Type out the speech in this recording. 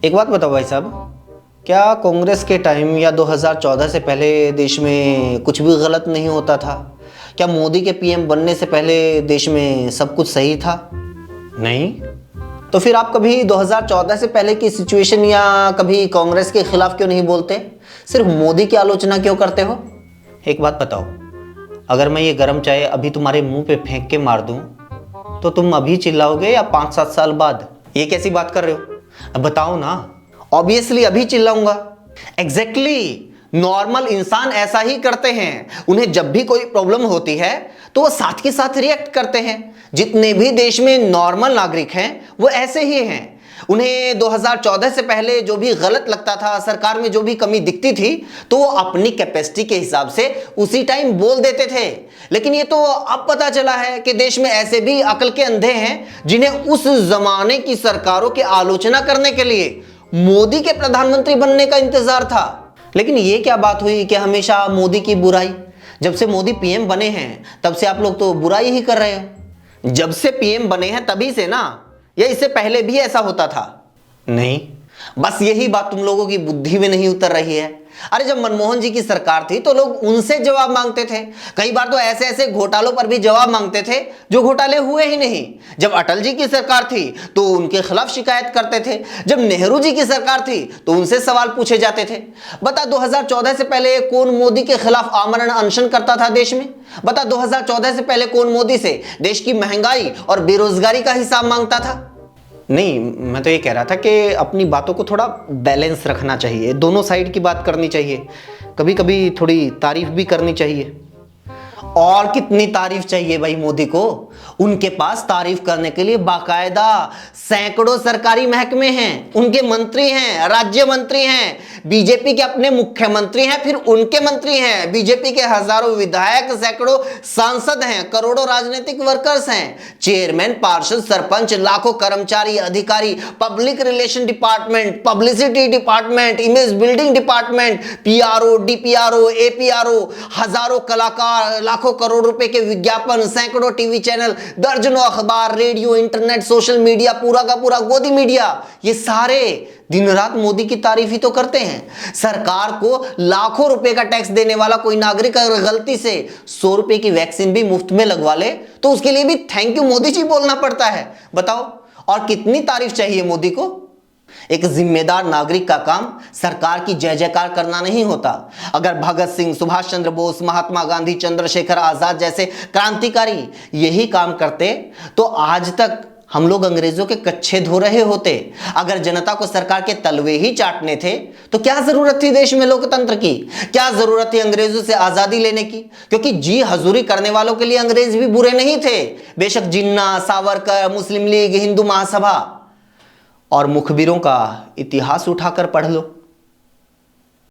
एक बात बताओ भाई साहब, क्या कांग्रेस के टाइम या 2014 से पहले देश में कुछ भी गलत नहीं होता था? क्या मोदी के पीएम बनने से पहले देश में सब कुछ सही था? नहीं। तो फिर आप कभी 2014 से पहले की सिचुएशन या कभी कांग्रेस के खिलाफ क्यों नहीं बोलते, सिर्फ मोदी की आलोचना क्यों करते हो? एक बात बताओ, अगर मैं ये गर्म चाय अभी तुम्हारे मुंह पे फेंक के मार दूं तो तुम अभी चिल्लाओगे या 5-7 साल बाद? ये कैसी बात कर रहे हो? अब बताओ ना। ऑब्वियसली अभी चिल्लाऊंगा। एग्जैक्टली, नॉर्मल इंसान ऐसा ही करते हैं। उन्हें जब भी कोई प्रॉब्लम होती है तो वो साथ के साथ रिएक्ट करते हैं। जितने भी देश में नॉर्मल नागरिक हैं वो ऐसे ही हैं। उन्हें 2014 से पहले जो भी गलत लगता था, सरकार में जो भी कमी दिखती थी, तो वो अपनी कैपेसिटी के हिसाब से उसी टाइम बोल देते थे। लेकिन ये तो अब पता चला है कि देश में ऐसे भी अकल के अंधे हैं जिन्हें उस जमाने की सरकारों की आलोचना करने के लिए मोदी के प्रधानमंत्री बनने का इंतजार था। लेकिन ये क्या बात हुई कि हमेशा मोदी की बुराई? जब से मोदी पीएम बने हैं तब से आप लोग तो बुराई ही कर रहे हो। जब से पीएम बने हैं तभी से ना, या इससे पहले भी ऐसा होता था? नहीं, बस यही बात तुम लोगों की बुद्धि में नहीं उतर रही है। अरे जब मनमोहन जी की सरकार थी तो लोग उनसे जवाब मांगते थे। कई बार तो ऐसे ऐसे घोटालों पर भी जवाब मांगते थे जो घोटाले हुए ही नहीं। जब अटल जी की सरकार थी तो उनके खिलाफ शिकायत करते थे। जब नेहरू जी की सरकार थी तो उनसे सवाल पूछे जाते थे। बता 2014 से पहले कौन मोदी के खिलाफ आमरण अनशन करता था देश में? बता 2014 से पहले कौन मोदी से देश की महंगाई और बेरोजगारी का हिसाब मांगता था? नहीं, मैं तो ये कह रहा था कि अपनी बातों को थोड़ा बैलेंस रखना चाहिए, दोनों साइड की बात करनी चाहिए, कभी कभी थोड़ी तारीफ भी करनी चाहिए। और कितनी तारीफ चाहिए भाई मोदी को? उनके पास तारीफ करने के लिए बाकायदा सैकड़ों सरकारी महकमे हैं, उनके मंत्री हैं, राज्य मंत्री हैं, बीजेपी के अपने मुख्यमंत्री हैं, फिर उनके मंत्री हैं, बीजेपी के हजारों विधायक, सैकड़ों सांसद हैं, करोड़ों राजनीतिक वर्कर्स हैं, चेयरमैन, पार्षद, सरपंच, लाखों कर्मचारी, अधिकारी, public relation department, publicity department, image building department, PRO, DPRO, APRO, हजारों कलाकार, लाखों करोड़ रुपए के विज्ञापन, सैकड़ों टीवी चैनल, दर्जनों अखबार, रेडियो, इंटरनेट, सोशल मीडिया, पूरा का पूरा गोदी मीडिया, ये सारे दिन रात मोदी की तारीफ ही तो करते हैं। सरकार को लाखों रुपए का टैक्स देने वाला कोई नागरिक अगर गलती से 100 रुपए की वैक्सीन भी मुफ्त में लगवा ले तो उसके लिए भी थैंक यू मोदी जी बोलना पड़ता है। बताओ, और कितनी तारीफ चाहिए मोदी को? एक जिम्मेदार नागरिक का काम सरकार की जय जयकार करना नहीं होता। अगर भगत सिंह, सुभाष चंद्र बोस, महात्मा गांधी, चंद्रशेखर आजाद जैसे क्रांतिकारी यही काम करते तो आज तक हम लोग अंग्रेजों के कच्छे धो रहे होते। अगर जनता को सरकार के तलवे ही चाटने थे तो क्या जरूरत थी देश में लोकतंत्र की? क्या जरूरत थी अंग्रेजों से आजादी लेने की? क्योंकि जी हजूरी करने वालों के लिए अंग्रेज भी बुरे नहीं थे। बेशक जिन्ना, सावरकर, मुस्लिम लीग, हिंदू महासभा और मुखबिरों का इतिहास उठाकर पढ़ लो।